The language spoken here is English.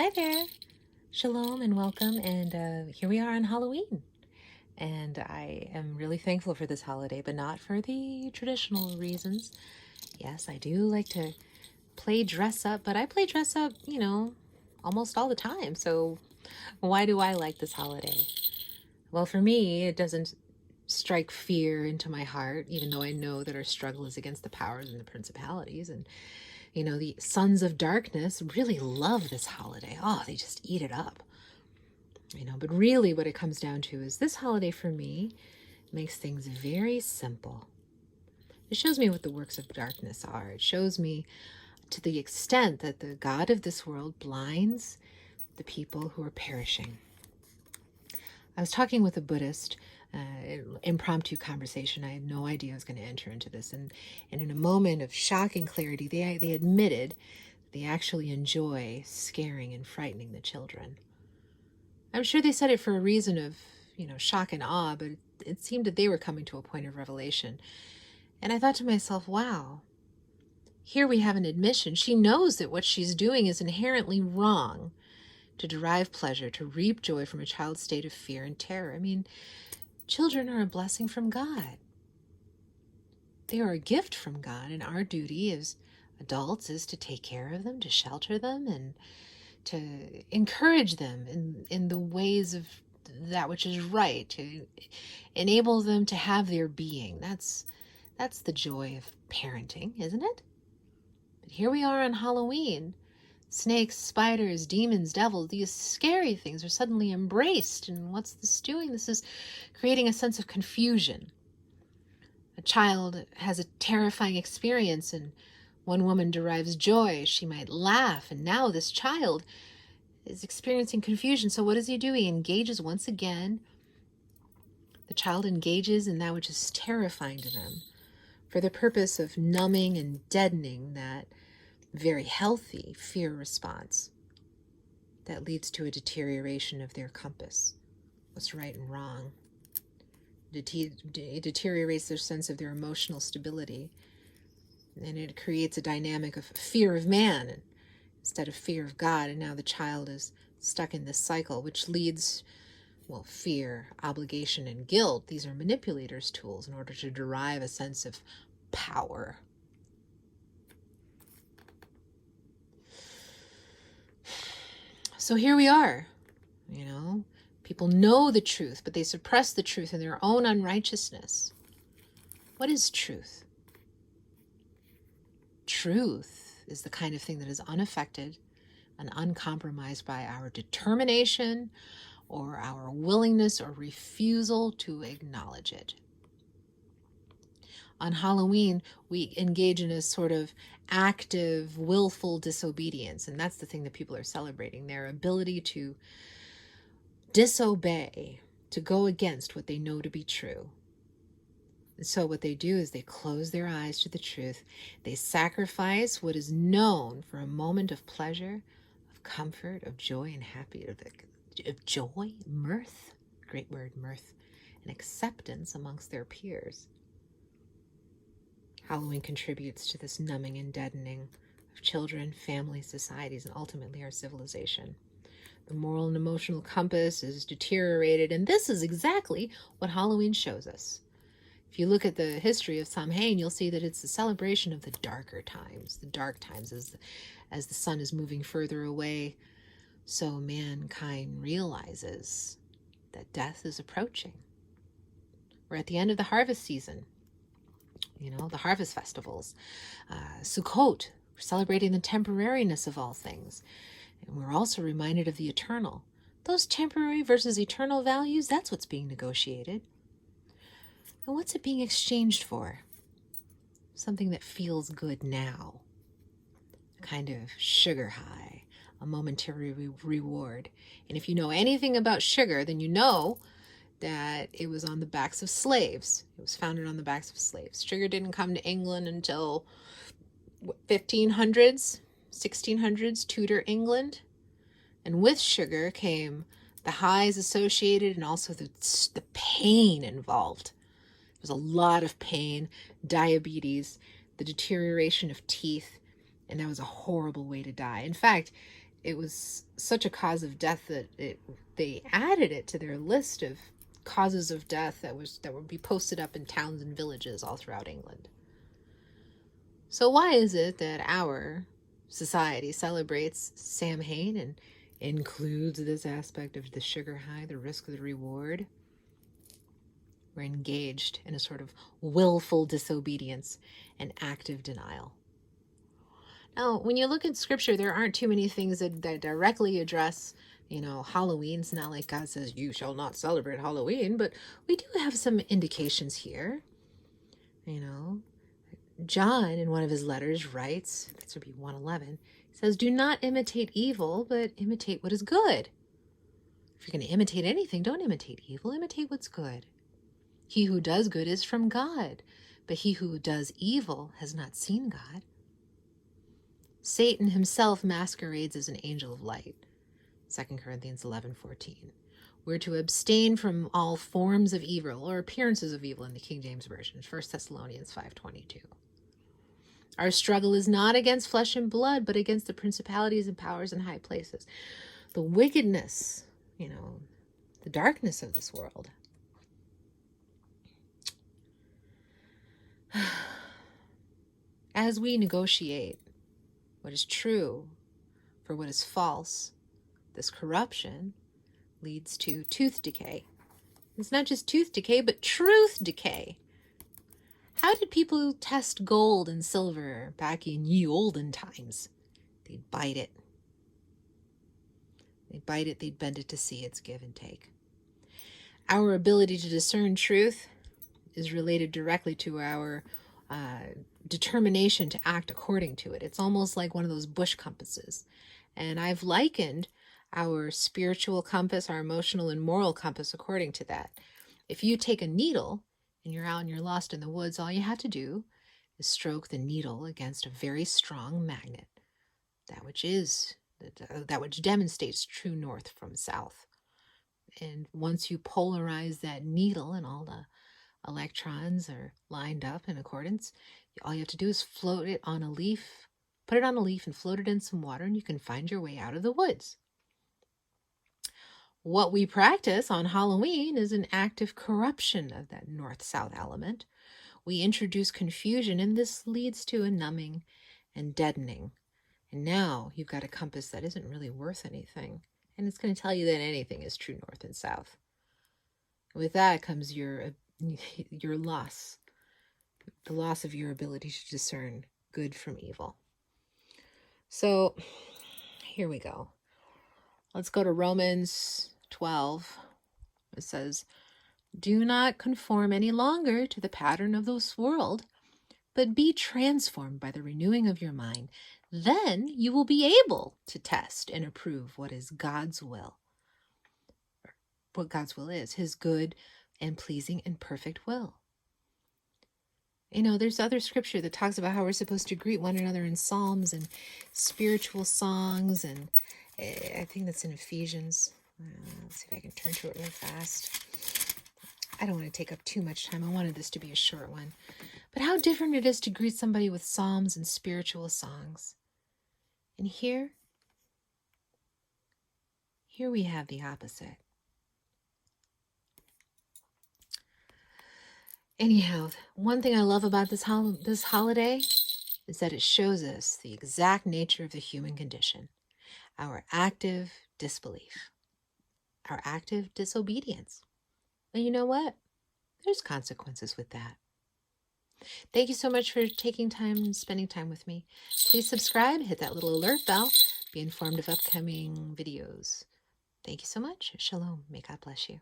Hi there. Shalom and welcome. And here we are on Halloween. And I am really thankful for this holiday, but not for the traditional reasons. Yes, I do like to play dress up, but I play dress up, almost all the time. So why do I like this holiday? Well, for me, it doesn't strike fear into my heart, even though I know that our struggle is against the powers and the principalities. And the sons of darkness really love this holiday. Oh, they just eat it up. But really what it comes down to is this holiday for me makes things very simple. It shows me what the works of darkness are. It shows me to the extent that the God of this world blinds the people who are perishing. I was talking with a Buddhist, impromptu conversation. I had no idea I was going to enter into this. And in a moment of shocking clarity, they admitted they actually enjoy scaring and frightening the children. I'm sure they said it for a reason of, shock and awe, but it seemed that they were coming to a point of revelation. And I thought to myself, wow, here we have an admission. She knows that what she's doing is inherently wrong. To derive pleasure, to reap joy from a child's state of fear and terror. I mean, children are a blessing from God. They are a gift from God, and our duty as adults is to take care of them, to shelter them, and to encourage them in the ways of that which is right, to enable them to have their being. That's the joy of parenting, isn't it? But here we are on Halloween. Snakes, spiders, demons, devils, these scary things are suddenly embraced. And what's this doing? This is creating a sense of confusion. A child has a terrifying experience, and one woman derives joy. She might laugh, and now this child is experiencing confusion. So what does he do? He engages once again. The child engages in that which is terrifying to them for the purpose of numbing and deadening that very healthy fear response that leads to a deterioration of their compass, what's right and wrong. It deteriorates their sense of their emotional stability, and it creates a dynamic of fear of man instead of fear of God. And now the child is stuck in this cycle, which leads, fear, obligation, and guilt. These are manipulators' tools in order to derive a sense of power. So here we are, people know the truth, but they suppress the truth in their own unrighteousness. What is truth? Truth is the kind of thing that is unaffected and uncompromised by our determination or our willingness or refusal to acknowledge it. On Halloween, we engage in a sort of active, willful disobedience, and that's the thing that people are celebrating, their ability to disobey, to go against what they know to be true. And so what they do is they close their eyes to the truth. They sacrifice what is known for a moment of pleasure, of comfort, of joy and happiness, of joy, mirth, great word, mirth, and acceptance amongst their peers. Halloween contributes to this numbing and deadening of children, families, societies, and ultimately our civilization. The moral and emotional compass is deteriorated, and this is exactly what Halloween shows us. If you look at the history of Samhain, you'll see that it's a celebration of the darker times, the dark times as the sun is moving further away. So mankind realizes that death is approaching. We're at the end of the harvest season. The harvest festivals. Sukkot, we're celebrating the temporariness of all things. And we're also reminded of the eternal. Those temporary versus eternal values, that's what's being negotiated. And what's it being exchanged for? Something that feels good now. A kind of sugar high, a momentary reward. And if you know anything about sugar, then you know that it was on the backs of slaves. It was founded on the backs of slaves. Sugar didn't come to England until 1500s, 1600s, Tudor England. And with sugar came the highs associated and also the pain involved. There was a lot of pain, diabetes, the deterioration of teeth, and that was a horrible way to die. In fact, it was such a cause of death that they added it to their list of causes of death that would be posted up in towns and villages all throughout England. So why is it that our society celebrates Samhain and includes this aspect of the sugar high, the risk of the reward? We're engaged in a sort of willful disobedience and active denial. Now, when you look at scripture, there aren't too many things that directly address, Halloween. It's not like God says, you shall not celebrate Halloween, but we do have some indications here. John, in one of his letters, writes, this would be 1:11, says, do not imitate evil, but imitate what is good. If you're going to imitate anything, don't imitate evil, imitate what's good. He who does good is from God, but he who does evil has not seen God. Satan himself masquerades as an angel of light. 2 Corinthians 11:14. We're to abstain from all forms of evil or appearances of evil in the King James Version. 1 Thessalonians 5:22. Our struggle is not against flesh and blood, but against the principalities and powers in high places. The wickedness, the darkness of this world. As we negotiate what is true for what is false, this corruption leads to tooth decay. It's not just tooth decay, but truth decay. How did people test gold and silver back in ye olden times? They'd bite it. They'd bite it, they'd bend it to see its give and take. Our ability to discern truth is related directly to our determination to act according to it. It's almost like one of those bush compasses. And I've likened our spiritual compass, our emotional and moral compass according to that. If you take a needle and you're out and you're lost in the woods, all you have to do is stroke the needle against a very strong magnet, that which demonstrates true north from south. And once you polarize that needle and all the electrons are lined up in accordance, all you have to do is float it on a leaf, put it on a leaf and float it in some water, and you can find your way out of the woods. What we practice on Halloween is an active corruption of that north-south element. We introduce confusion, and this leads to a numbing and deadening. And now you've got a compass that isn't really worth anything, and it's going to tell you that anything is true north and south. With that comes your loss, the loss of your ability to discern good from evil. So here we go. Let's go to Romans 12. It says, do not conform any longer to the pattern of this world, but be transformed by the renewing of your mind. Then you will be able to test and approve what is God's will. What God's will is, his good and pleasing and perfect will. There's other scripture that talks about how we're supposed to greet one another in psalms and spiritual songs, and I think that's in Ephesians. Let's see if I can turn to it real fast. I don't want to take up too much time. I wanted this to be a short one. But how different it is to greet somebody with psalms and spiritual songs. And here we have the opposite. Anyhow, one thing I love about this holiday is that it shows us the exact nature of the human condition, our active disbelief, our active disobedience. And you know what? There's consequences with that. Thank you so much for taking time and spending time with me. Please subscribe, hit that little alert bell, be informed of upcoming videos. Thank you so much. Shalom. May God bless you.